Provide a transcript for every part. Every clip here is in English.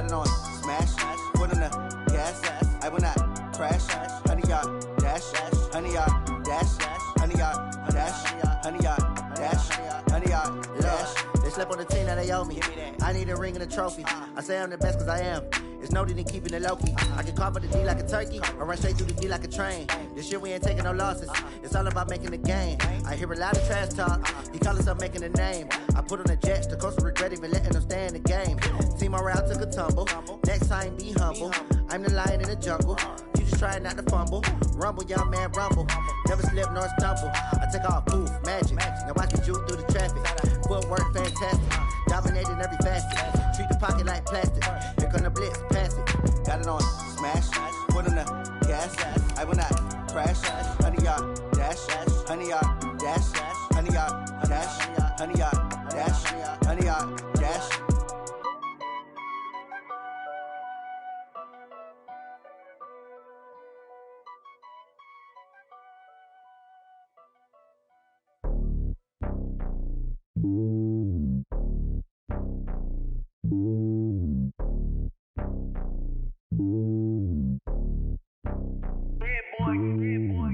Got it on smash, foot on the gas. I will not crash. 100-yard dash, 100-yard dash, 100-yard dash, 100-yard dash, 100-yard dash. They slept on the team that they owe me. I need a ring and a trophy. I say I'm the best cause I am. There's no need in keeping it low-key. I can carve up the D like a turkey or run straight through the D like a train. This year we ain't taking no losses. It's all about making the game. I hear a lot of trash talk. He call himself making a name. I put on the Jets. The coach will regret even letting them stay in the game. Team morale took a tumble. Next time be humble. I'm the lion in the jungle. You just trying not to fumble. Rumble, young man, rumble. Never slip nor stumble. I take off, poof, magic. Now watch me juke through the traffic. Footwork fantastic. Dominating every facet. Treat the pocket like plastic. Here come the blitz, pass it. Got it on smash, foot on the gas. I will not crash. 100-yard dash, 100-yard dash, 100-yard dash, 100-yard dash, 100-yard dash.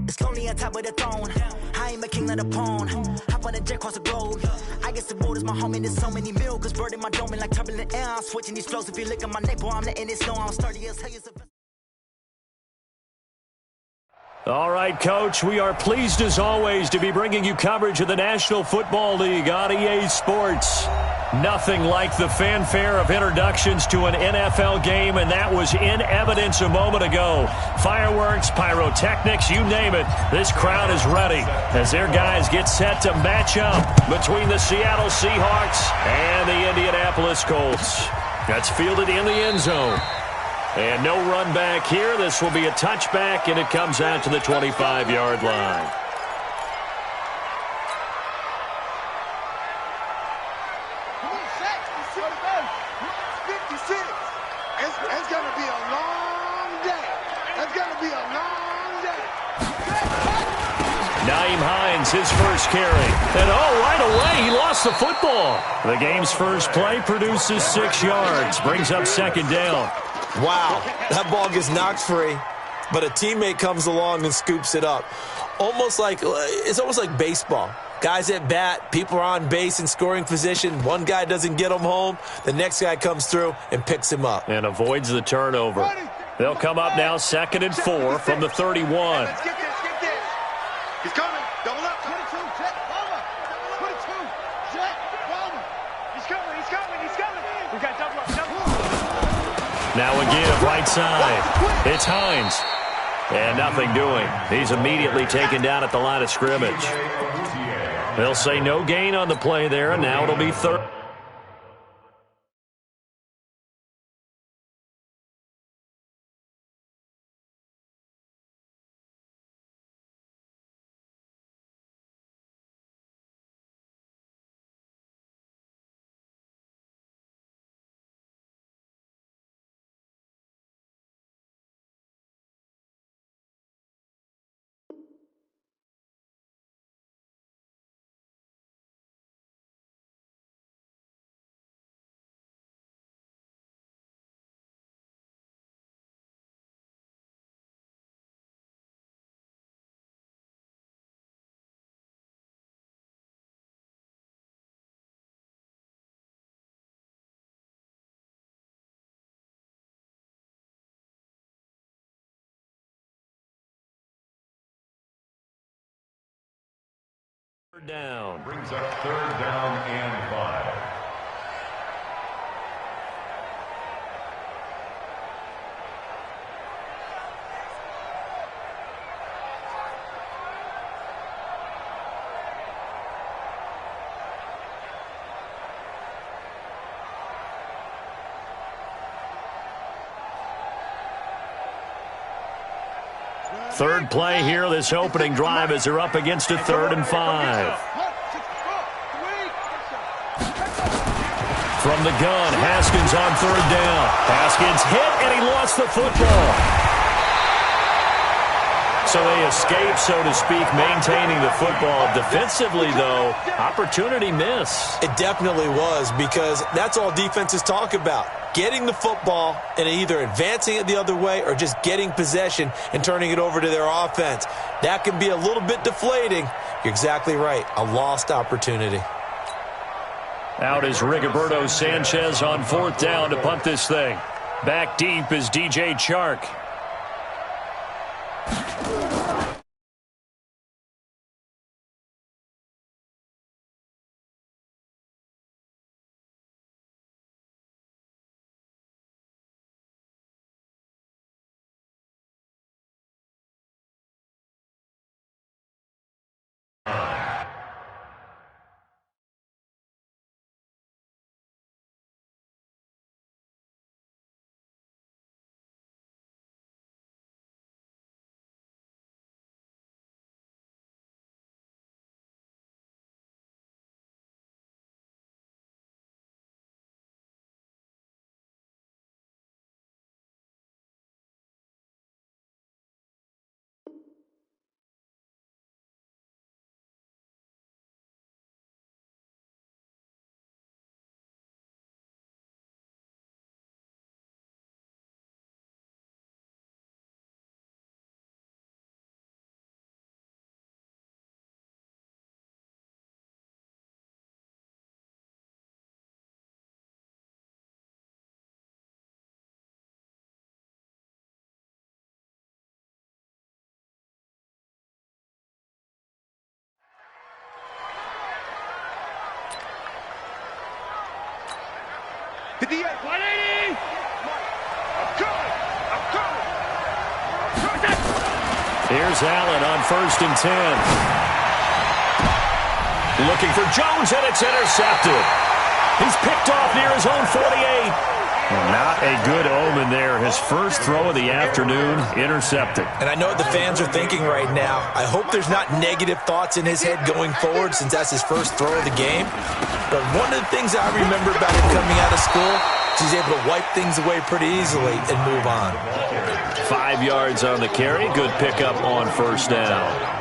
It's lonely on top of the throne. I ain't a king, not a pawn. Hop on a jet across the globe. I guess the world is my home and there's so many milkers. Bird in my dome and like turbulent air. I'm switching these flows. If you look at my neck, boy, I'm letting it snow. I'm sturdy as hell. All right, Coach, we are pleased as always to be bringing you coverage of the National Football League on EA Sports. Nothing like the fanfare of introductions to an NFL game, and that was in evidence a moment ago. Fireworks, pyrotechnics, you name it. This crowd is ready as their guys get set to match up between the Seattle Seahawks and the Indianapolis Colts. That's fielded in the end zone. And no run back here. This will be a touchback, and it comes out to the 25-yard line. His first carry. And right away, he lost the football. The game's first play produces 6 yards. Brings up second down. Wow, that ball gets knocked free, but a teammate comes along and scoops it up. It's almost like baseball. Guys at bat, people are on base in scoring position. One guy doesn't get him home. The next guy comes through and picks him up. And avoids the turnover. They'll come up now 2nd and 4 from the 31. He's coming. Double up. 22. Jet. Bomber. 22. Jet. Bomber. He's coming. We got double up. Now again, right side. It's Hines. And nothing doing. He's immediately taken down at the line of scrimmage. They'll say no gain on the play there, and now it'll be third. Down. Brings up 3rd down and 5. Third play here, this opening drive as they're up against a 3rd and 5. From the gun, Haskins on 3rd down. Haskins hit, and he lost the football. So they escape, so to speak, maintaining the football. Defensively, though, opportunity miss. It definitely was, because that's all defenses talk about. Getting the football and either advancing it the other way or just getting possession and turning it over to their offense. That can be a little bit deflating. You're exactly right. A lost opportunity. Out is Rigoberto Sanchez on 4th down to punt this thing. Back deep is DJ Chark. To the end, 180! I'm coming! Here's Allen on 1st and 10. Looking for Jones, and it's intercepted. He's picked off near his own 48. Not a good omen there. His first throw of the afternoon, intercepted. And I know what the fans are thinking right now. I hope there's not negative thoughts in his head going forward, since that's his first throw of the game. But one of the things I remember about him coming out of school is he's able to wipe things away pretty easily and move on. 5 yards on the carry. Good pickup on 1st down.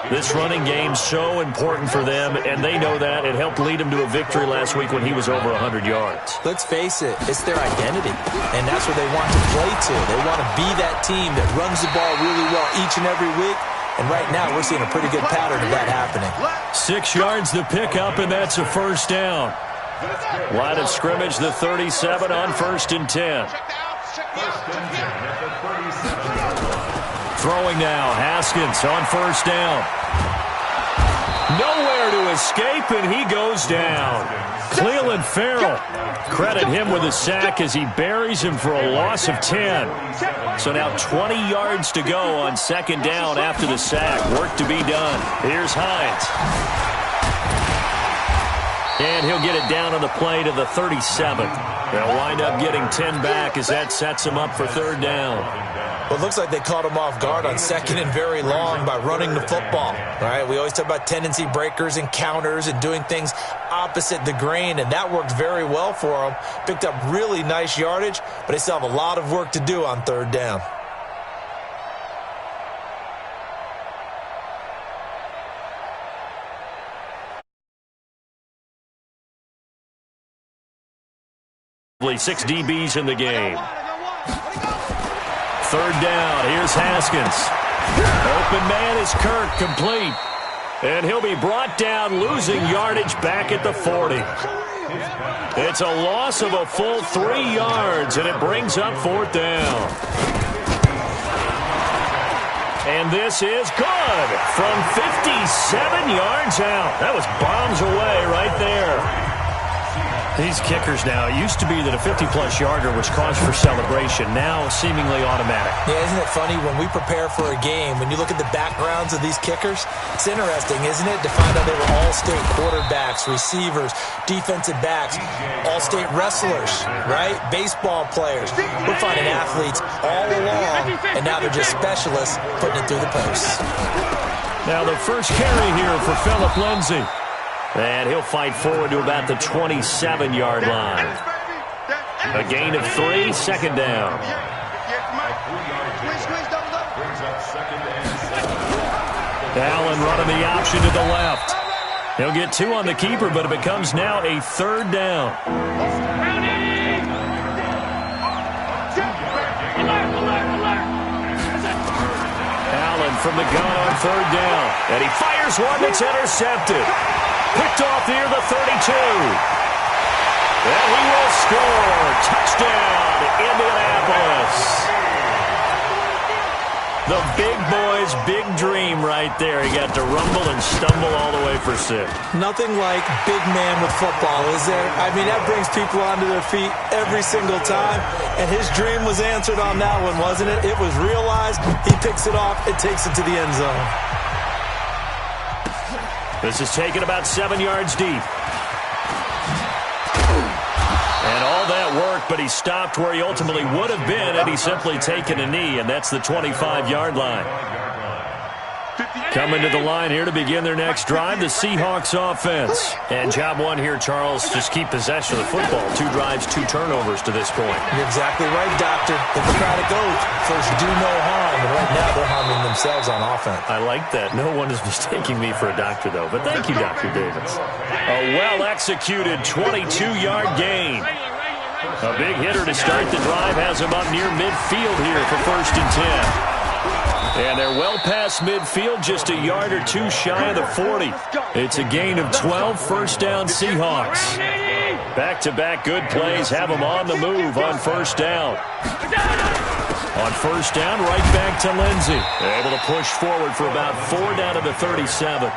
This running game's so important for them, and they know that. It helped lead them to a victory last week when he was over 100 yards. Let's face it, it's their identity, and that's what they want to play to. They want to be that team that runs the ball really well each and every week, and right now we're seeing a pretty good pattern of that happening. 6 yards to pick up, and that's a 1st down. Line of scrimmage, the 37 on 1st and 10. Throwing now, Haskins on 1st down. Nowhere to escape, and he goes down. Cleveland Farrell, credit him with a sack as he buries him for a loss of 10. So now 20 yards to go on 2nd down after the sack. Work to be done. Here's Hines. And he'll get it down on the play to the 37. They'll wind up getting 10 back as that sets him up for 3rd down. Well, it looks like they caught him off guard on 2nd and very long by running the football. Right? We always talk about tendency breakers and counters and doing things opposite the grain, and that worked very well for them. Picked up really nice yardage, but they still have a lot of work to do on 3rd down. Six DBs in the game. 3rd down. Here's Haskins. Open man is Kirk, complete. And he'll be brought down, losing yardage back at the 40. It's a loss of a full 3 yards, and it brings up 4th down. And this is good from 57 yards out. That was bombs away right there. These kickers now, it used to be that a 50-plus yarder was cause for celebration. Now, seemingly automatic. Yeah, isn't it funny when we prepare for a game, when you look at the backgrounds of these kickers, it's interesting, isn't it, to find out they were all-state quarterbacks, receivers, defensive backs, all-state wrestlers, right? Baseball players. We're finding athletes all along, and now they're just specialists putting it through the posts. Now the first carry here for Phillip Lindsay. And he'll fight forward to about the 27-yard line. A gain of 3, 2nd down. Allen running the option to the left. He'll get 2 on the keeper, but it becomes now a 3rd down. Allen from the gun on 3rd down. And he fires one that's intercepted. Picked off near the 32. And he will score. Touchdown, Indianapolis. The big boy's big dream right there. He got to rumble and stumble all the way for 6. Nothing like big man with football, is there? I mean, that brings people onto their feet every single time. And his dream was answered on that one, wasn't it? It was realized. He picks it off and takes it to the end zone. This is taken about 7 yards deep. And all that worked, but he stopped where he ultimately would have been had he simply taken a knee, and that's the 25-yard line. Coming to the line here to begin their next drive, the Seahawks offense. And job 1 here, Charles, just keep possession of the football. 2 drives, 2 turnovers to this point. You're exactly right, Doctor. Hippocratic oath. First, do no harm. And right now, they're harming themselves on offense. I like that. No one is mistaking me for a doctor, though. But thank you, Dr. Davis. A well-executed 22-yard gain. A big hitter to start the drive has him up near midfield here for 1st and 10. And they're well past midfield, just a yard or 2 shy of the 40. It's a gain of 12, 1st down Seahawks. Back-to-back good plays have them on the move on 1st down. On 1st down, right back to Lindsey. They're able to push forward for about 4 down to the 37.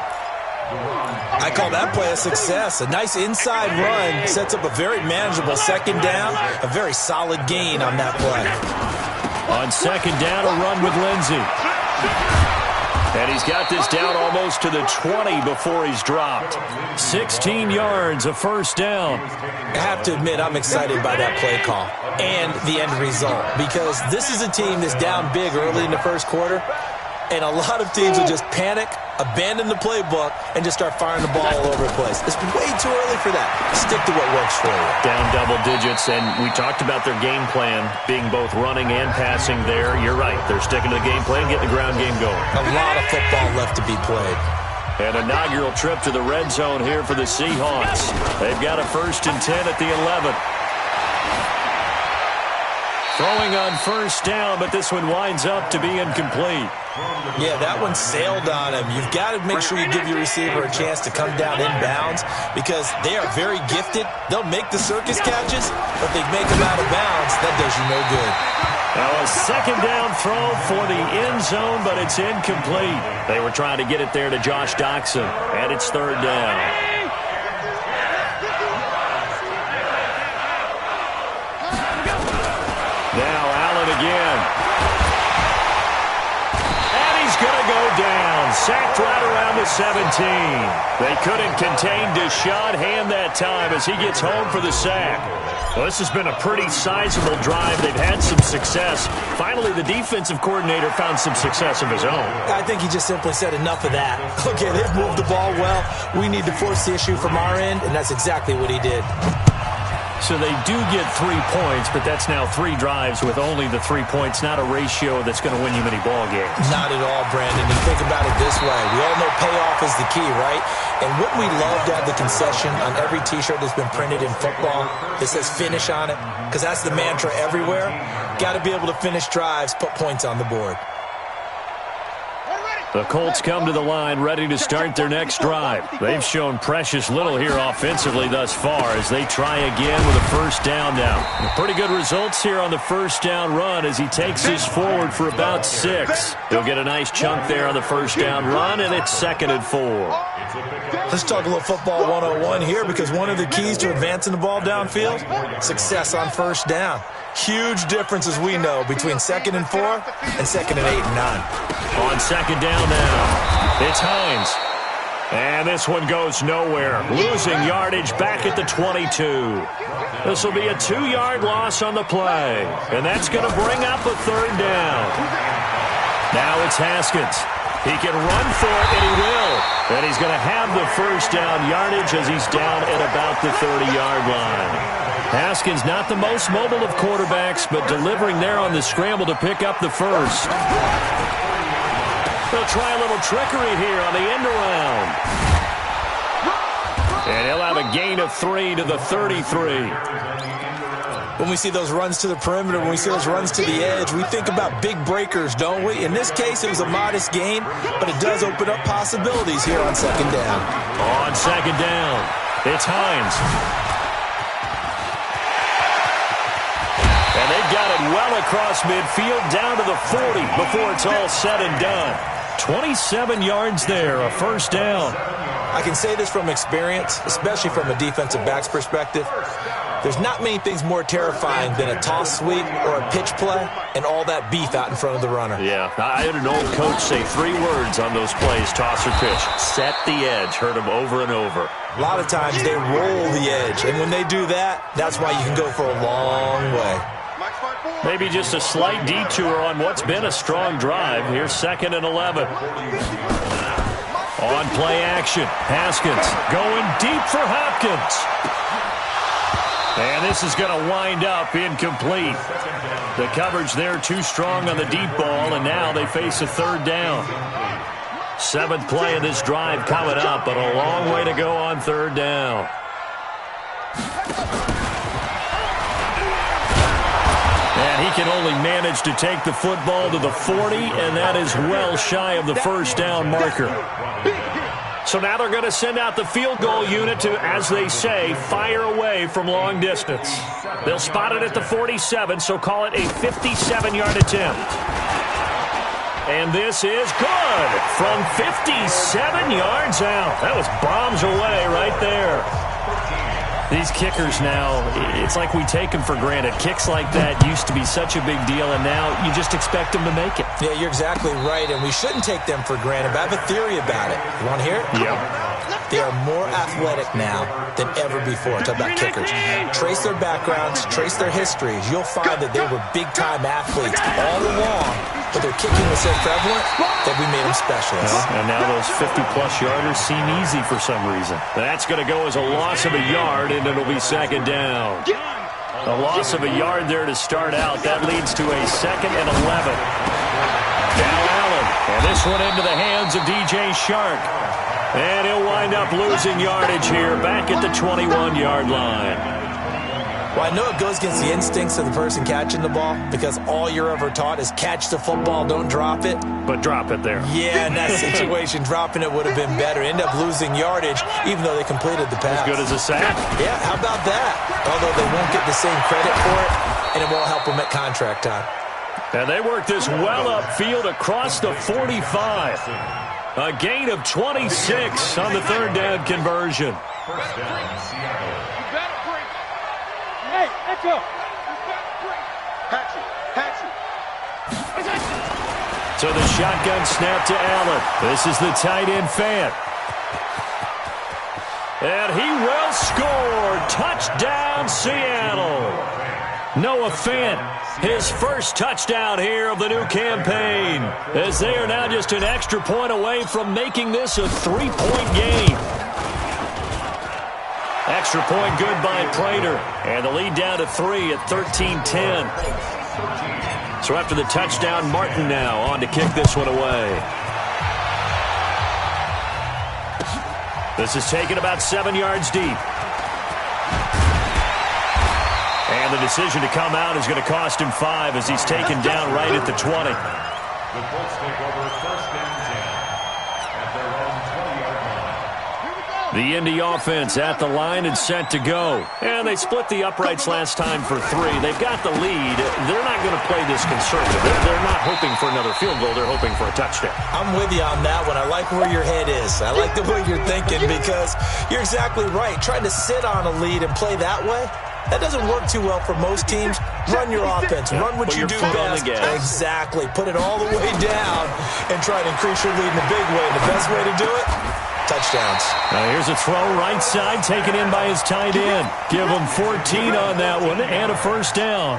I call that play a success. A nice inside run sets up a very manageable 2nd down. A very solid gain on that play. On 2nd down, a run with Lindsey. And he's got this down almost to the 20 before he's dropped. 16 yards, a 1st down. I have to admit, I'm excited by that play call and the end result, because this is a team that's down big early in the 1st quarter, and a lot of teams will just panic, abandon the playbook, and just start firing the ball all over the place. It's way too early for that. Stick to what works for you. Down double digits, and we talked about their game plan being both running and passing there. You're right. They're sticking to the game plan, getting the ground game going. A lot of football left to be played. An inaugural trip to the red zone here for the Seahawks. They've got a 1st and 10 at the 11. Throwing on 1st down, but this one winds up to be incomplete. Yeah, that one sailed on him. You've got to make sure you give your receiver a chance to come down inbounds, because they are very gifted. They'll make the circus catches, but they make them out of bounds. That does you no good. Now a 2nd down throw for the end zone, but it's incomplete. They were trying to get it there to Josh Doxson, and it's 3rd down. Now Allen again. And he's going to go down. Sacked right around the 17. They couldn't contain Deshaun Hand that time as he gets home for the sack. Well, this has been a pretty sizable drive. They've had some success. Finally, the defensive coordinator found some success of his own. I think he just simply said enough of that. Okay, they've moved the ball well. We need to force the issue from our end, and that's exactly what he did. So they do get 3 points, but that's now 3 drives with only the 3 points, not a ratio that's going to win you many ball games. Not at all, Brandon. You think about it this way. We all know payoff is the key, right? And wouldn't we love to have the concession on every T-shirt that's been printed in football that says finish on it? Because that's the mantra everywhere. Got to be able to finish drives, put points on the board. The Colts come to the line ready to start their next drive. They've shown precious little here offensively thus far as they try again with a 1st down now. Pretty good results here on the 1st down run as he takes this forward for about 6. He'll get a nice chunk there on the 1st down run, and it's 2nd and 4. Let's talk a little football 101 here, because one of the keys to advancing the ball downfield, success on 1st down. Huge difference, as we know, between 2nd and 4 and 2nd and 8 and 9. On 2nd down now, it's Hines. And this one goes nowhere. Losing yardage back at the 22. This will be a 2-yard loss on the play. And that's going to bring up a 3rd down. Now it's Haskins. He can run for it, and he will. And he's going to have the 1st down yardage as he's down at about the 30-yard line. Haskins not the most mobile of quarterbacks, but delivering there on the scramble to pick up the 1st. He'll try a little trickery here on the end around. And he'll have a gain of 3 to the 33. When we see those runs to the perimeter, when we see those runs to the edge, we think about big breakers, don't we? In this case, it was a modest gain, but it does open up possibilities here on second down. On second down, it's Hines. And they've got it well across midfield, down to the 40 before it's all said and done. 27 yards there, a first down. I can say this from experience, especially from a defensive back's perspective. There's not many things more terrifying than a toss sweep or a pitch play and all that beef out in front of the runner. Yeah, I had an old coach say 3 words on those plays, toss or pitch. Set the edge. Heard him over and over. A lot of times they roll the edge, and when they do that, that's why you can go for a long way. Maybe just a slight detour on what's been a strong drive. Here's 2nd and 11. On play action, Haskins going deep for Hopkins. And this is going to wind up incomplete. The coverage there too strong on the deep ball, and now they face a 3rd down. 7th play of this drive coming up, but a long way to go on 3rd down. And he can only manage to take the football to the 40, and that is well shy of the first down marker. So now they're going to send out the field goal unit to, as they say, fire away from long distance. They'll spot it at the 47, so call it a 57-yard attempt. And this is good from 57 yards out. That was bombs away right there. These kickers now, it's like we take them for granted. Kicks like that used to be such a big deal, and now you just expect them to make it. Yeah, you're exactly right, and we shouldn't take them for granted, but I have a theory about it. You want to hear it? Yeah. They are more athletic now than ever before. Talk about kickers. Trace their backgrounds, trace their histories. You'll find that they were big-time athletes all along, but their kicking was so prevalent that we made them specialists. And now those 50-plus yarders seem easy for some reason. That's going to go as a loss of a yard, and it'll be 2nd down. A loss of a yard there to start out. That leads to a 2nd and 11. Now Allen, and this one into the hands of DJ Shark. And he'll wind up losing yardage here back at the 21-yard line. Well, I know it goes against the instincts of the person catching the ball because all you're ever taught is catch the football, don't drop it. But drop it there. Yeah, in that situation, dropping it would have been better. End up losing yardage even though they completed the pass. As good as a sack. Yeah, how about that? Although they won't get the same credit for it, and it won't help them at contract time. And they work this well upfield across the 45. A gain of 26 on the 3rd down conversion. First down, Seattle. Hey, Echo! Hatchet! So the shotgun snap to Allen. This is the tight end Fant. And he will score. Touchdown, Seattle. Noah Fant, his first touchdown here of the new campaign, as they are now just an extra point away from making this a 3-point game. Extra point good by Prater. And the lead down to 3 at 13-10. So after the touchdown, Martin now on to kick this one away. This is taken about 7 yards deep. And the decision to come out is going to cost him 5 as he's taken down right at the 20. The Colts take over 1st and 10 at their own 20-yard line. The Indy offense at the line and set to go. And they split the uprights last time for 3. They've got the lead. They're not going to play this conservative. They're not hoping for another field goal. They're hoping for a touchdown. I'm with you on that one. I like where your head is. I like the way you're thinking because you're exactly right. Trying to sit on a lead and play that way, that doesn't work too well for most teams. Run your offense. Run what you do best. Exactly. Put it all the way down and try to increase your lead in a big way. And the best way to do it, touchdowns. Now here's a throw right side taken in by his tight end. Give him 14 on that one and a first down.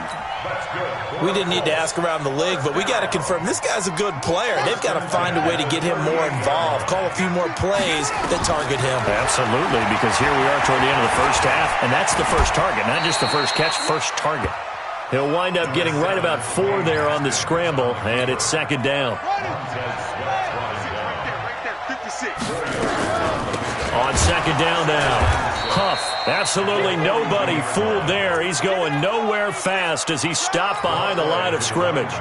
We didn't need to ask around the league, but we got to confirm this guy's a good player. They've got to find a way to get him more involved, call a few more plays that target him. Absolutely, because here we are toward the end of the first half, and that's the first target, not just the first catch, first target. He'll wind up getting right about 4 there on the scramble, and it's second down. On second down now, Huff, absolutely nobody fooled there. He's going nowhere fast as he stopped behind the line of scrimmage.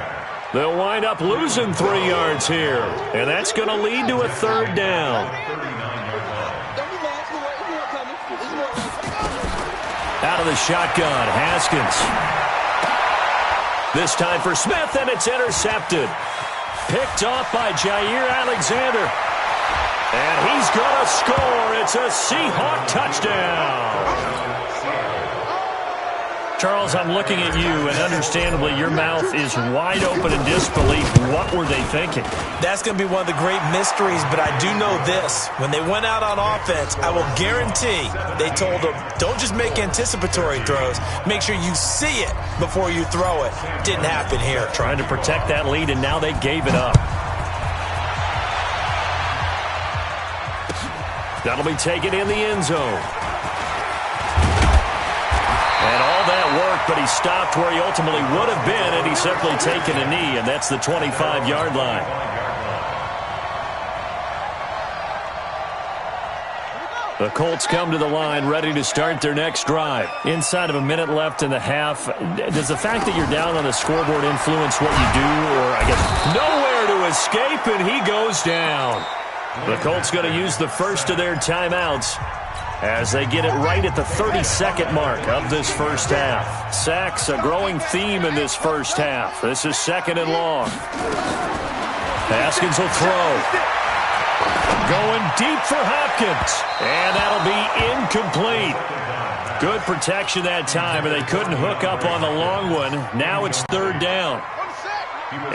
They'll wind up losing 3 yards here, and that's going to lead to a third down. Out of the shotgun, Haskins. This time for Smith, and it's intercepted. Picked off by Jair Alexander. And he's going to score. It's a Seahawk touchdown. Charles, I'm looking at you, and understandably your mouth is wide open in disbelief. What were they thinking? That's going to be one of the great mysteries, but I do know this. When they went out on offense, I will guarantee they told them, don't just make anticipatory throws. Make sure you see it before you throw it. Didn't happen here. Trying to protect that lead, and now they gave it up. That'll be taken in the end zone. And all that work, but he stopped where he ultimately would have been, and he's simply taken a knee, and that's the 25-yard line. The Colts come to the line, ready to start their next drive. Inside of a minute left in the half, does the fact that you're down on the scoreboard influence what you do? Or, I guess, nowhere to escape, and he goes down. The Colts going to use the first of their timeouts as they get it right at the 32nd mark of this first half. Sacks, a growing theme in this first half. This is second and long. Haskins will throw. Going deep for Hopkins. And that'll be incomplete. Good protection that time, and they couldn't hook up on the long one. Now it's third down.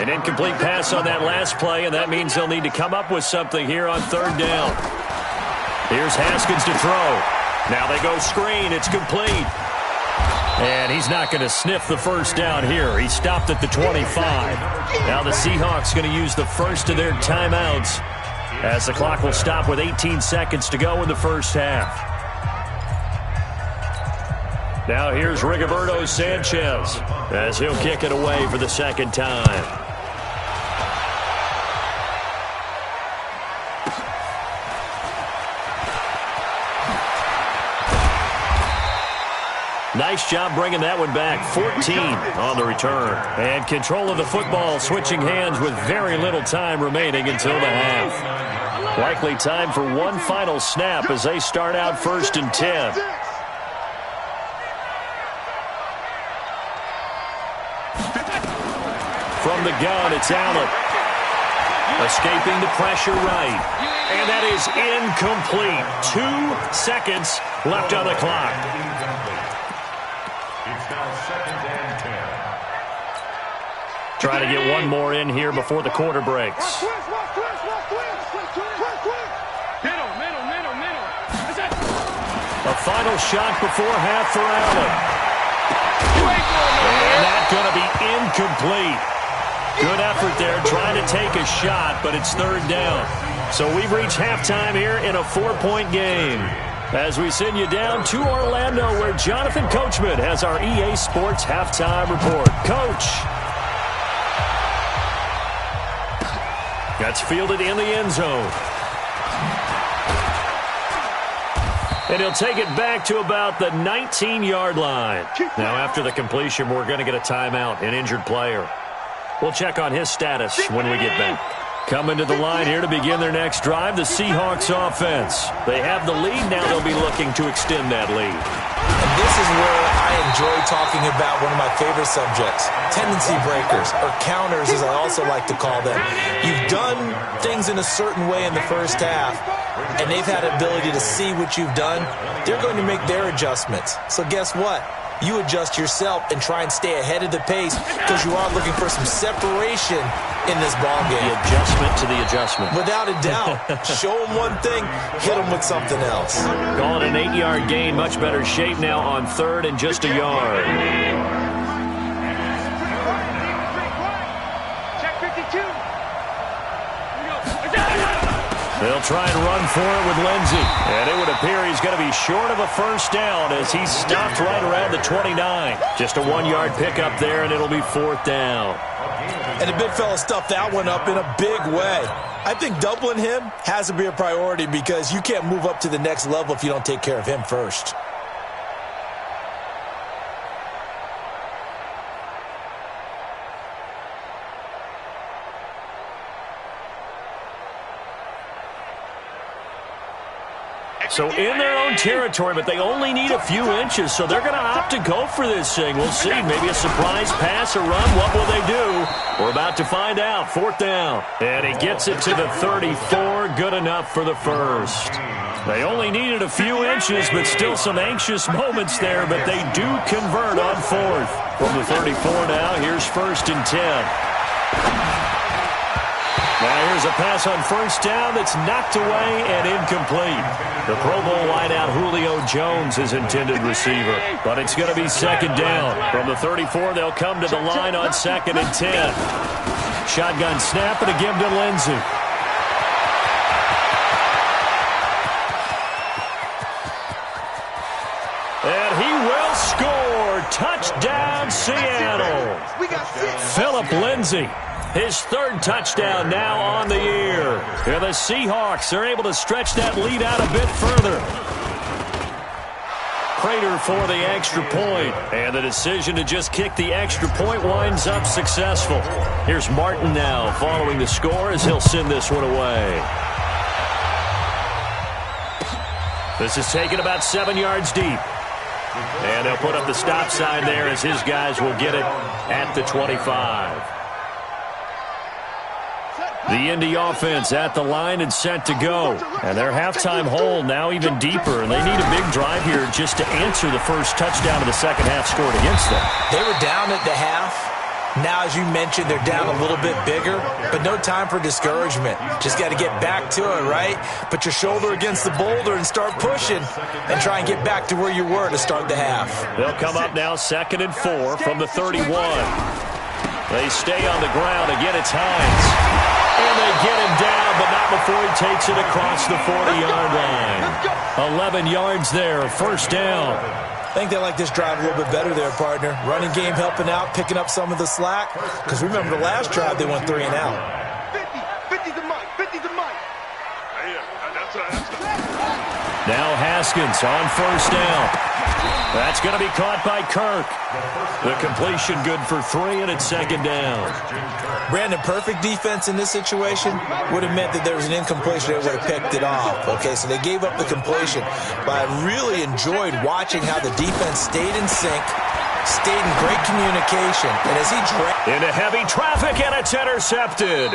An incomplete pass on that last play, and that means they'll need to come up with something here on third down. Here's Haskins to throw. Now they go screen. It's complete. And he's not going to sniff the first down here. He stopped at the 25. Now the Seahawks going to use the first of their timeouts as the clock will stop with 18 seconds to go in the first half. Now here's Rigoberto Sanchez as he'll kick it away for the second time. Nice job bringing that one back. 14 on the return. And control of the football switching hands with very little time remaining until the half. Likely time for one final snap as they start out 1st and 10. From the gun, it's Allen. Escaping the pressure right. And that is incomplete. 2 seconds left on the clock. It's now 2nd and 10. Trying to get one more in here before the quarter breaks. A final shot before half for Allen. And that's going to be incomplete. Good effort there trying to take a shot, but it's third down. So we've reached halftime here in a 4-point game. As we send you down to Orlando, where Jonathan Coachman has our EA Sports halftime report. Coach. That's fielded in the end zone. And he'll take it back to about the 19-yard line. Now, after the completion, we're going to get a timeout, an injured player. We'll check on his status when we get back. Coming to the line here to begin their next drive, the Seahawks offense. They have the lead. Now they'll be looking to extend that lead. And this is where I enjoy talking about one of my favorite subjects, tendency breakers, or counters as I also like to call them. You've done things in a certain way in the first half, and they've had ability to see what you've done. They're going to make their adjustments. So guess what? You adjust yourself and try and stay ahead of the pace because you are looking for some separation in this ball game. The adjustment to the adjustment. Without a doubt. Show them one thing, hit them with something else. Calling an 8-yard gain, much better shape now on third and just a yard. Check 52. They'll They'll try and run for it with Lindsey. And it would appear he's going to be short of a first down as he's stopped right around the 29. Just a 1-yard pickup there, and it'll be 4th down. And the big fella stuffed that one up in a big way. I think doubling him has to be a priority because you can't move up to the next level if you don't take care of him first. So in their own territory, but they only need a few inches, so they're going to opt to go for this thing. We'll see. Maybe a surprise pass or run. What will they do? We're about to find out. 4th down. And he gets it to the 34. Good enough for the first. They only needed a few inches, but still some anxious moments there, but they do convert on 4th. From the 34 now, here's 1st and 10. Now here's a pass on 1st down that's knocked away and incomplete. The Pro Bowl wideout Julio Jones is intended receiver, but it's going to be 2nd down. From the 34, they'll come to the line on 2nd and 10. Shotgun snap and a give to Lindsey. And he will score. Touchdown, Seattle. Philip Lindsey. His 3rd touchdown now on the year. And the Seahawks are able to stretch that lead out a bit further. Prater for the extra point. And the decision to just kick the extra point winds up successful. Here's Martin now following the score as he'll send this one away. This is taken about 7 yards deep. And they'll put up the stop sign there as his guys will get it at the 25. The Indy offense at the line and set to go. And their halftime hole now even deeper. And they need a big drive here just to answer the first touchdown of the second half scored against them. They were down at the half. Now, as you mentioned, they're down a little bit bigger, but no time for discouragement. Just got to get back to it, right? Put your shoulder against the boulder and start pushing and try and get back to where you were to start the half. They'll come up now 2nd and 4 from the 31. They stay on the ground. Again, it's Hines. And they get him down, but not before he takes it across the 40-yard line. 11 yards there, 1st down. I think they like this drive a little bit better there, partner. Running game helping out, picking up some of the slack. Because remember the last drive, they went 3 and out. 50 to Mike, 50 to Mike. Now Haskins on 1st down. That's going to be caught by Kirk. The completion good for 3, and it's 2nd down. Brandon, perfect defense in this situation would have meant that there was an incompletion. They would have picked it off. Okay, so they gave up the completion. But I really enjoyed watching how the defense stayed in sync, stayed in great communication. And as he into heavy traffic, and it's intercepted.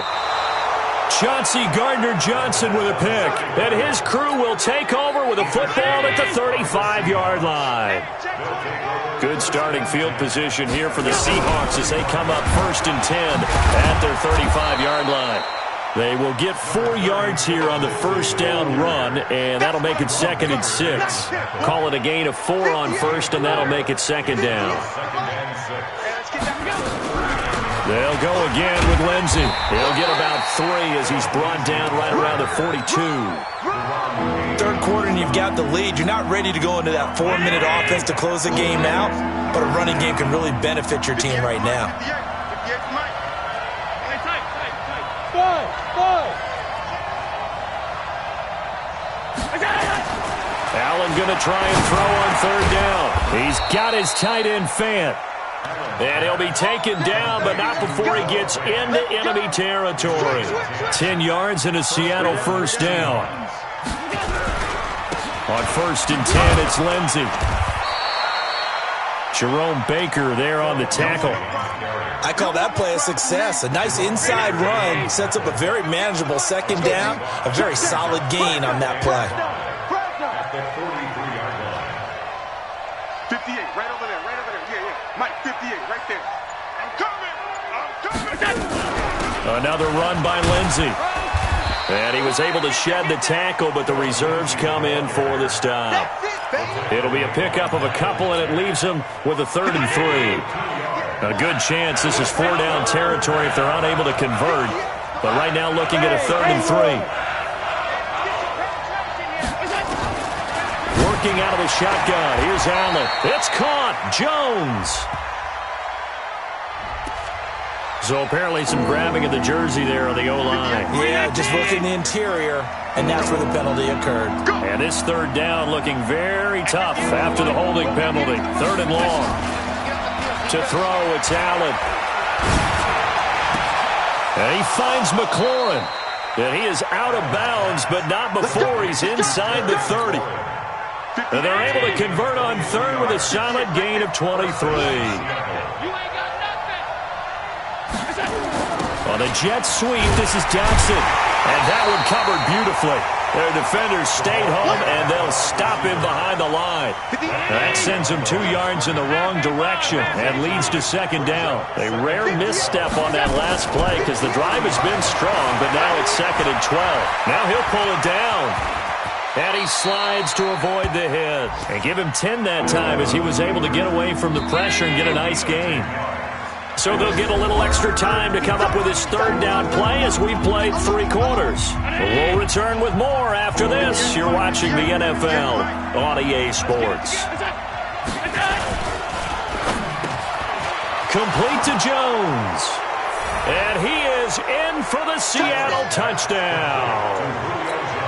Chauncey Gardner-Johnson with a pick. And his crew will take over with a football at the 35-yard line. Good starting field position here for the Seahawks as they come up 1st and 10 at their 35-yard line. They will get 4 yards here on the 1st down run, and that'll make it 2nd and 6. Call it a gain of 4 on 1st, and that'll make it 2nd down. They'll go again with Lindsey. He'll get about 3 as he's brought down right around the 42. 3rd quarter and you've got the lead. You're not ready to go into that 4-minute offense to close the game out, but a running game can really benefit your team right now. Allen going to try and throw on 3rd down. He's got his tight end Fant. And he'll be taken down, but not before he gets into enemy territory. 10 yards and a Seattle 1st down. On 1st and 10, it's Lindsey. Jerome Baker there on the tackle. I call that play a success. A nice inside run sets up a very manageable 2nd down. A very solid gain on that play. 58, right over there, right over there. Yeah. Mike, 58, right there. I'm coming. Another run by Lindsey. And he was able to shed the tackle, but the reserves come in for the stop. It'll be a pickup of a couple, and it leaves him with a 3rd and 3. A good chance this is 4-down territory if they're unable to convert. But right now looking at a 3rd and 3. looking out of the shotgun. Here's Allen. It's caught. Jones. So apparently some grabbing of the jersey there on the O-line. Yeah, just looking the interior, and that's where the penalty occurred. And this third down looking very tough after the holding penalty. 3rd and long. To throw, it's Allen. And he finds McLaurin. And he is out of bounds, but not before he's inside the 30. And they're able to convert on 3rd with a solid gain of 23. On a jet sweep, this is Jackson. And that one covered beautifully. Their defenders stayed home, and they'll stop him behind the line. That sends him 2 yards in the wrong direction and leads to 2nd down. A rare misstep on that last play because the drive has been strong, but now it's 2nd and 12. Now he'll pull it down. And he slides to avoid the hit. And give him 10 that time as he was able to get away from the pressure and get a nice gain. So they'll get a little extra time to come up with his 3rd down play as we played 3 quarters. We'll return with more after this. You're watching the NFL on EA Sports. Complete to Jones. And he is in for the Seattle touchdown.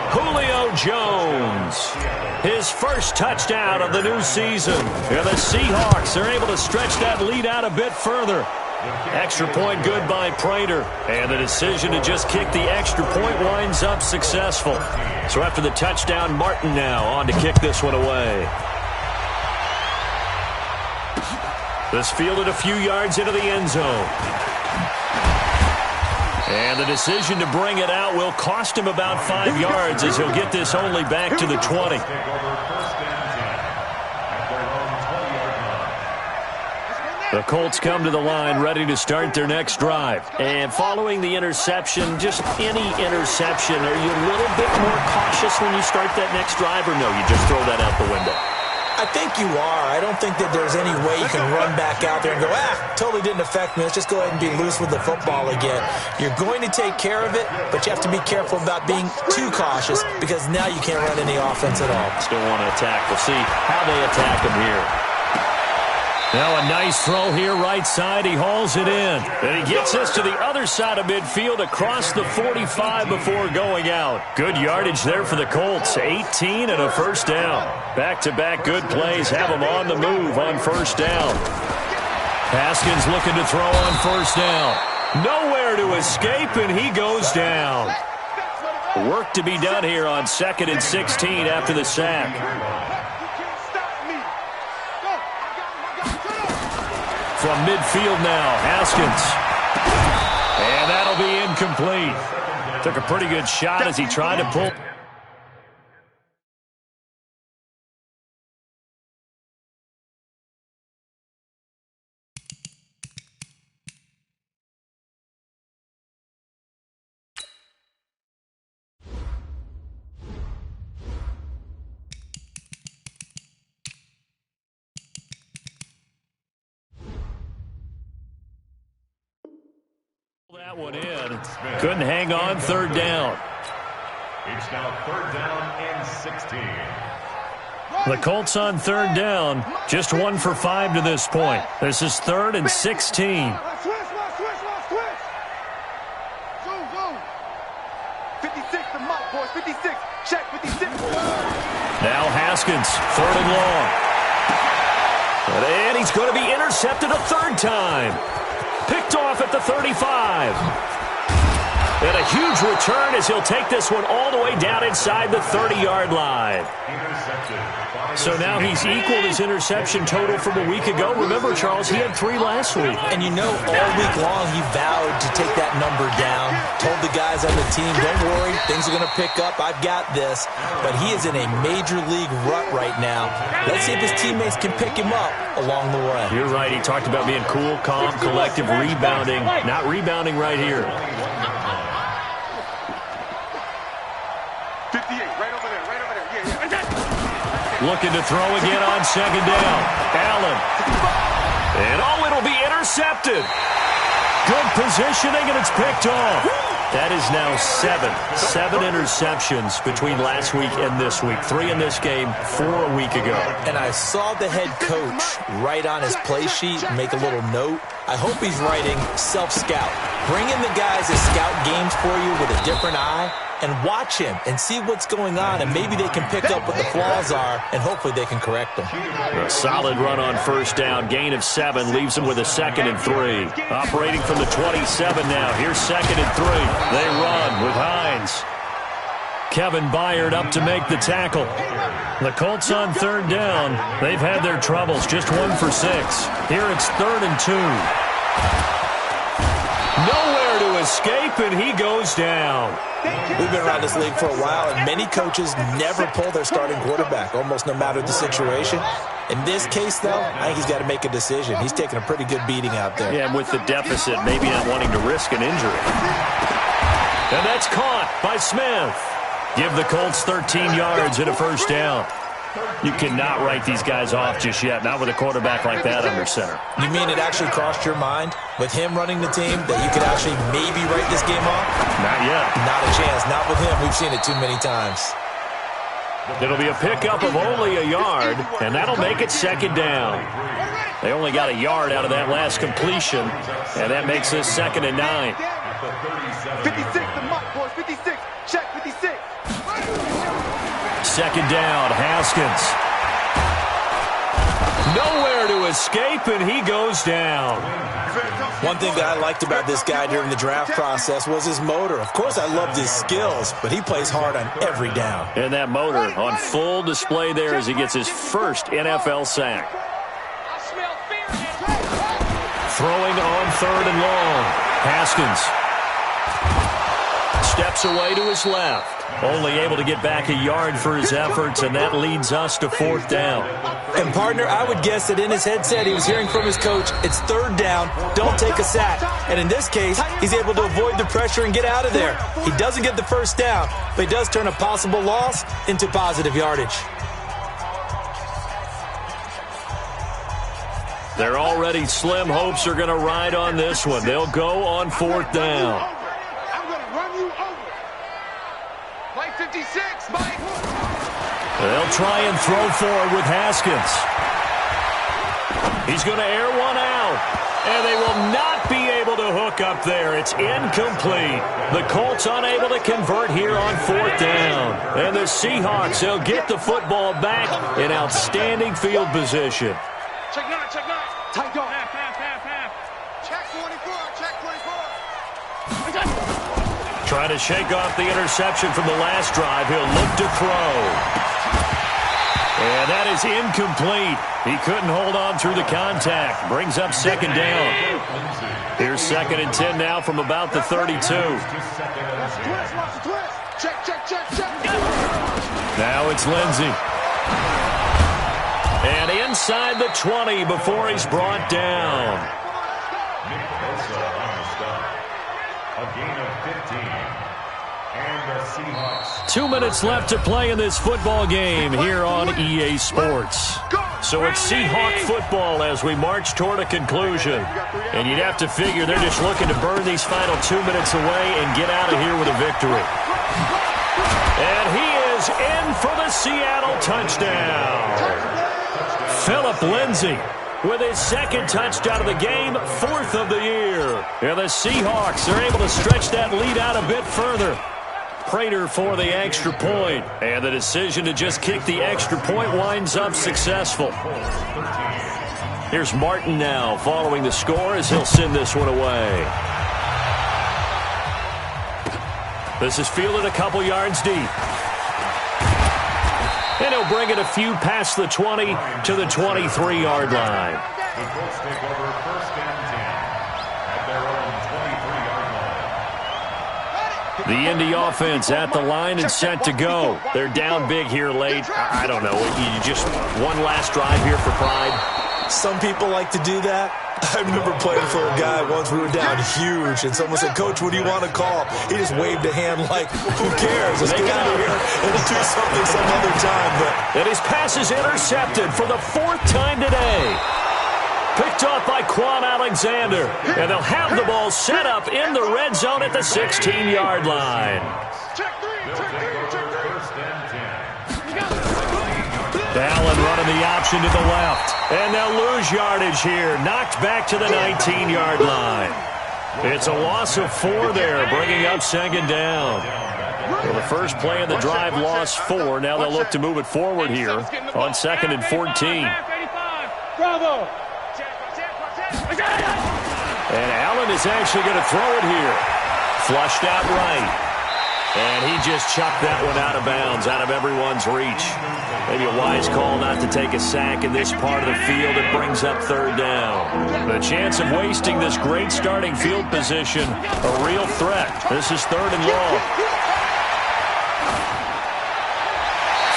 Julio Jones. His first touchdown of the new season. And the Seahawks are able to stretch that lead out a bit further. Extra point good by Prater. And the decision to just kick the extra point winds up successful. So after the touchdown, Martin now on to kick this one away. This fielded a few yards into the end zone. And the decision to bring it out will cost him about 5 yards as he'll get this only back to the 20. The Colts come to the line ready to start their next drive. And following the interception, just any interception, are you a little bit more cautious when you start that next drive, or no, you just throw that out the window? I think you are. I don't think that there's any way you can run back out there and go, totally didn't affect me. Let's just go ahead and be loose with the football again. You're going to take care of it, but you have to be careful about being too cautious because now you can't run any offense at all. Still want to attack. We'll see how they attack him here. Now a nice throw here, right side. He hauls it in. And he gets us to the other side of midfield across the 45 before going out. Good yardage there for the Colts. 18 and a first down. Back-to-back good plays have them on the move on first down. Haskins looking to throw on first down. Nowhere to escape, and he goes down. Work to be done here on 2nd and 16 after the sack. From midfield now, Haskins. And that'll be incomplete. Took a pretty good shot as he tried to pull. That one in. Couldn't hang on 3rd down. It's now 3rd down and 16. The Colts on 3rd down. Just 1 for 5 to this point. This is 3rd and 16. 56 the mark, boys. 56. Check 56. Now Haskins, 3rd and long. And he's going to be intercepted a 3rd time. Picked off at the 35. And a huge return as he'll take this one all the way down inside the 30-yard line. So now he's equaled his interception total from a week ago. Remember, Charles, he had 3 last week. And you know, all week long he vowed to take that number down. Told the guys on the team, don't worry, things are going to pick up. I've got this. But he is in a major league rut right now. Let's see if his teammates can pick him up along the way. You're right. He talked about being cool, calm, collective, rebounding. Not rebounding right here. 58, right over there, right over there. Yeah. Looking to throw again on 2nd down. Allen. And it'll be intercepted. Good positioning, and it's picked off. That is now 7 interceptions between last week and this week. 3 in this game, 4 a week ago. And I saw the head coach write on his play sheet, make a little note. I hope he's writing self-scout. Bring in the guys that scout games for you with a different eye and watch him and see what's going on, and maybe they can pick up what the flaws are, and hopefully they can correct them. A solid run on first down. Gain of 7 leaves them with a 2nd and 3. Operating from the 27 now. Here's 2nd and 3. They run with Hines. Kevin Byard up to make the tackle. The Colts on 3rd down. They've had their troubles. Just 1 for 6. Here it's 3rd and 2. Nowhere to escape, and he goes down. We've been around this league for a while, and many coaches never pull their starting quarterback, almost no matter the situation. In this case, though, I think he's got to make a decision. He's taking a pretty good beating out there. Yeah, and with the deficit, maybe not wanting to risk an injury. And that's caught by Smith. Give the Colts 13 yards and a first down. You cannot write these guys off just yet, not with a quarterback like that under center. You mean it actually crossed your mind with him running the team that you could actually maybe write this game off? Not yet. Not a chance. Not with him. We've seen it too many times. It'll be a pickup of only a yard, and that'll make it 2nd down. They only got a yard out of that last completion, and that makes this 2nd and 9. 56, the mark, boys. 56. Check 56. 2nd down, Haskins. Nowhere to escape, and he goes down. One thing that I liked about this guy during the draft process was his motor. Of course, I loved his skills, but he plays hard on every down. And that motor on full display there as he gets his first NFL sack. Throwing on 3rd and long. Haskins steps away to his left. Only able to get back a yard for his efforts, and that leads us to 4th down. And, partner, I would guess that in his headset he was hearing from his coach, it's 3rd down, don't take a sack. And in this case, he's able to avoid the pressure and get out of there. He doesn't get the first down, but he does turn a possible loss into positive yardage. Their already slim hopes are going to ride on this one. They'll go on 4th down. I'm going to run you over. Mike 56, Mike. They'll try and throw forward with Haskins. He's going to air one out, and they will not be able to hook up there. It's incomplete. The Colts unable to convert here on 4th down. And the Seahawks, they'll get the football back in outstanding field position. Check 9, check 9. Tight dog. Half. Check 24, check 24. Trying to shake off the interception from the last drive. He'll look to throw. And that is incomplete. He couldn't hold on through the contact. Brings up 2nd down. Here's 2nd and 10 now from about the 32. Check. Now it's Lindsey. And inside the 20 before he's brought down. A gain of 15. And the Seahawks. 2 minutes left to play in this football game here on EA Sports. So it's Seahawk football as we march toward a conclusion. And you'd have to figure they're just looking to burn these final 2 minutes away and get out of here with a victory. And he is in for the Seattle touchdown. Phillip Lindsay with his 2nd touchdown of the game, 4th of the year. And the Seahawks are able to stretch that lead out a bit further. Prater for the extra point. And the decision to just kick the extra point winds up successful. Here's Martin now following the score as he'll send this one away. This is fielded a couple yards deep. And he'll bring it a few past the 20 to the 23-yard line. The Colts take over 1st and 10 at their own 23-yard line. The Indy offense at the line and set to go. They're down big here late. I don't know. You just one last drive here for pride. Some people like to do that. I remember playing for a guy once. We were down huge, and someone said, "Coach, what do you want to call?" He just waved a hand like, who cares? Let's get out of here and we'll do something some other time. But and his pass is intercepted for the 4th time today. Picked Picked off by Quan Alexander. And they'll have the ball set up in the red zone at the 16-yard line. Allen running the option to the left. And they'll lose yardage here. Knocked back to the 19-yard line. It's a loss of 4 there, bringing up second down. Well, the first play of the drive lost 4. Now they'll look to move it forward here on 2nd and 14. Bravo. And Allen is actually going to throw it here. Flushed out right. And he just chucked that one out of bounds, out of everyone's reach. Maybe a wise call not to take a sack in this part of the field. It brings up 3rd down. The chance of wasting this great starting field position, a real threat. This is 3rd and long.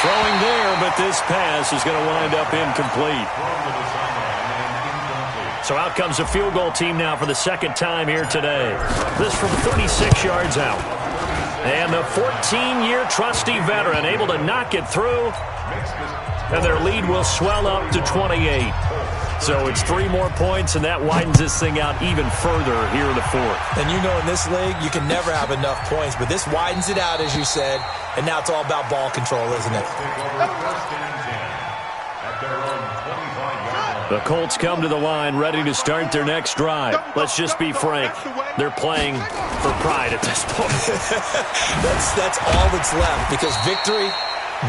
Throwing there, but this pass is going to wind up incomplete. So out comes a field goal team now for the 2nd time here today. This from 36 yards out. And the 14-year trusty veteran able to knock it through. And their lead will swell up to 28. So it's 3 more points, and that widens this thing out even further here in the 4th. And you know in this league, you can never have enough points. But this widens it out, as you said. And now it's all about ball control, isn't it? The Colts come to the line ready to start their next drive. Let's just be frank. They're playing for pride at this point. That's all that's left, because victory,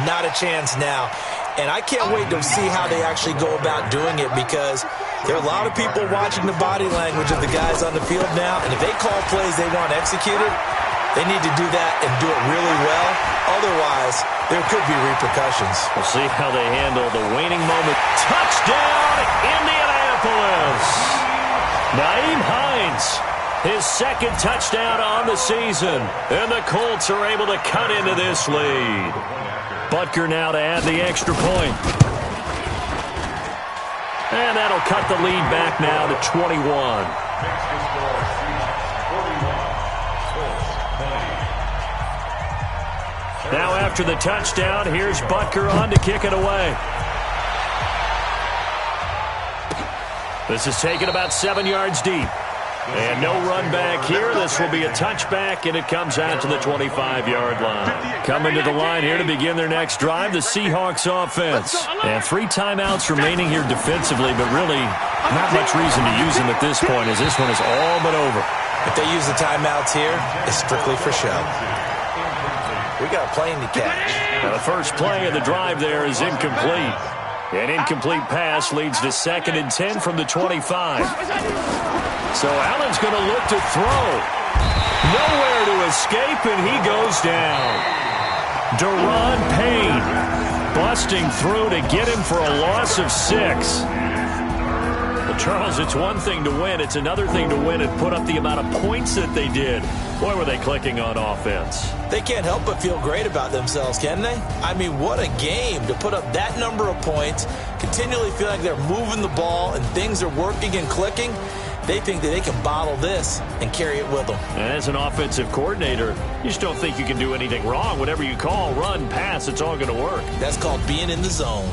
not a chance now. And I can't wait to see how they actually go about doing it, because there are a lot of people watching the body language of the guys on the field now. And if they call plays they want executed, they need to do that and do it really well. Otherwise, there could be repercussions. We'll see how they handle the waning moment. Touchdown, Indianapolis! Nyheim Hines, his 2nd touchdown on the season. And the Colts are able to cut into this lead. Butker now to add the extra point. And that'll cut the lead back now to 21. Now after the touchdown, here's Butker on to kick it away. This is taken about 7 yards deep. And no run back here. This will be a touchback, and it comes out to the 25-yard line. Coming to the line here to begin their next drive, the Seahawks offense. And 3 timeouts remaining here defensively, but really not much reason to use them at this point, as this one is all but over. If they use the timeouts here, it's strictly for show. We got a plane to catch. Now the first play of the drive there is incomplete. An incomplete pass leads to 2nd and 10 from the 25. So Allen's going to look to throw. Nowhere to escape, and he goes down. Deron Payne busting through to get him for a loss of 6. Well, Charles, it's one thing to win. It's another thing to win and put up the amount of points that they did. Boy, were they clicking on offense. They can't help but feel great about themselves, can they? I mean, what a game to put up that number of points, continually feel like they're moving the ball and things are working and clicking. They think that they can bottle this and carry it with them. And as an offensive coordinator, you just don't think you can do anything wrong. Whatever you call, run, pass, it's all going to work. That's called being in the zone.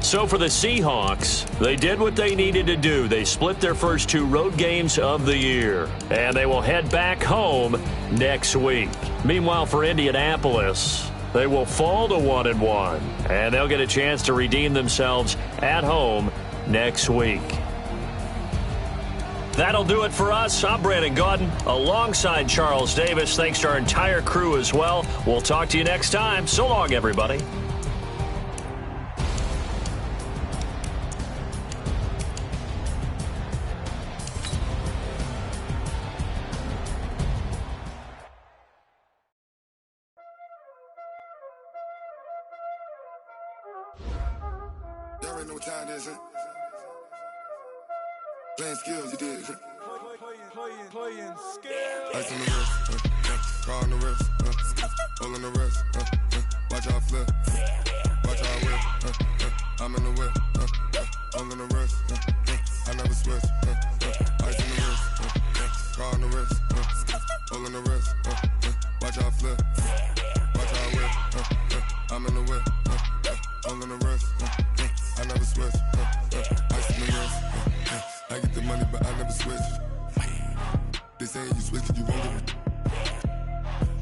So for the Seahawks, they did what they needed to do. They split their first 2 road games of the year, and they will head back home next week. Meanwhile, for Indianapolis, they will fall to 1-1, and they'll get a chance to redeem themselves at home next week. That'll do it for us. I'm Brandon Gaudin alongside Charles Davis. Thanks to our entire crew as well. We'll talk to you next time. So long, everybody. Y'all already know what time it is, huh? Playing skills, you did, huh? Playing skills. Ice on the wrist, car on the wrist, hole on the wrist, watch how I flip, watch how I whip, I'm in the whip, hole on the wrist, I never switch, ice on the wrist, car on the wrist, hole on the wrist, watch how I flip, watch how I whip, I'm in the whip, hole on the wrist, I never switch, saying you switch, you won't get it.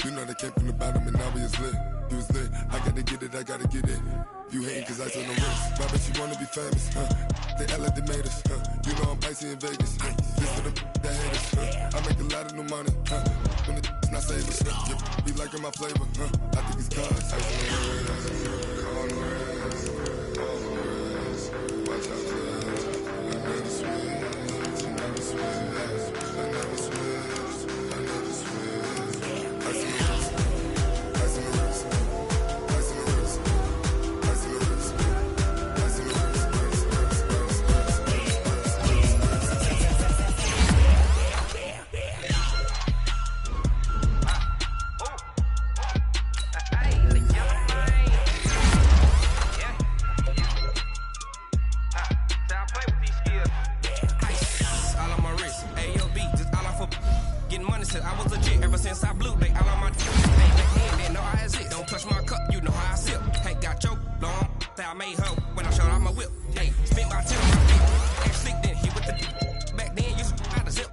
You know they came from the bottom and now we is lit. You was lit, I gotta get it, I gotta get it. You hating cause I said no risk. Why bet you wanna be famous, huh? They act like they made us, huh? You know I'm icy in Vegas, huh? This for the that hate us, huh? I make a lot of new money, huh? When the not save us, huh? Be liking my flavor, huh? I think it's cause ice on the wrist, on the wrist, on the wrist. Watch out, cuz I never switch, I never switch, I never switch, I never switch. Ice on the wrist, ice on the wrist, ice on the wrist, ice on the wrist, ice on the I was legit ever since I blew. They all on my hey, back then, didn't know I had it. Don't touch my cup, you know how I sip. Hey, got choked long. I made her when I showed off my whip. Hey, spent my 10 on my feet. And slick then hit with the back then, used to out the zip.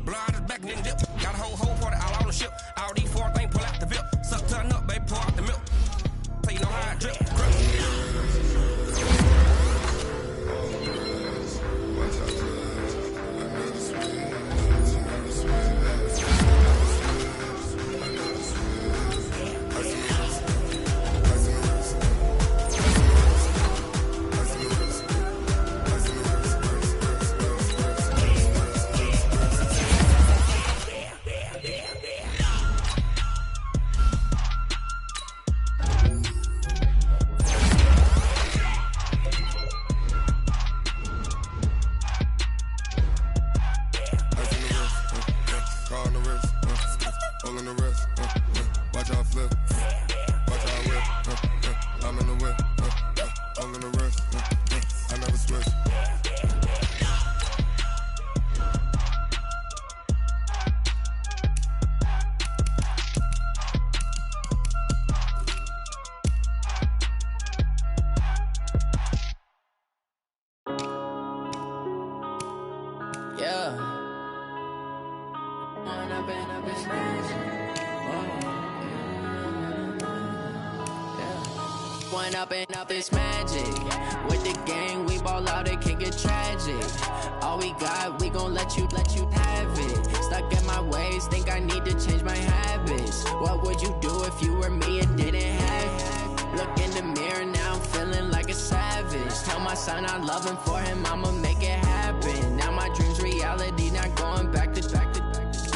Blow out his back and then dip. Got a whole party all on the ship. All these 4 things pull out the VIP. Suck turn up, baby, pour out the milk. So you know how I drip. Up this magic. With the gang, we ball out, it can get tragic. All we got, we gon' let you have it. Stuck in my ways, think I need to change my habits. What would you do if you were me and didn't have it? Look in the mirror, now I'm feeling like a savage. Tell my son I love him, for him I'ma make it happen. Now my dream's reality, not going back to.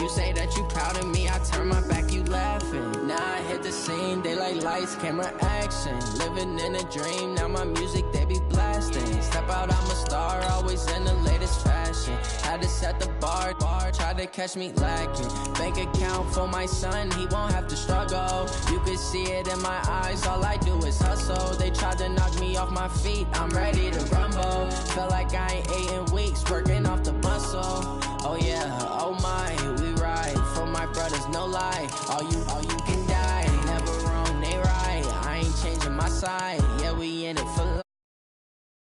You say that you proud of me, I turn my back, you laughing. Now I hit the scene, they like lights, camera, action. Living in a dream, now my music, they be blasting. Step out, I'm a star, always in the latest fashion. Had to set the bar, try to catch me lacking. Bank account for my son, he won't have to struggle. You can see it in my eyes, all I do is hustle. They tried to knock me off my feet, I'm ready to rumble. Feel like I ain't ate in weeks, working off the muscle. Oh yeah, oh my, we ride for my brothers, no lie. All you can die, never wrong, they right. I ain't changing my side, yeah, we in it for life.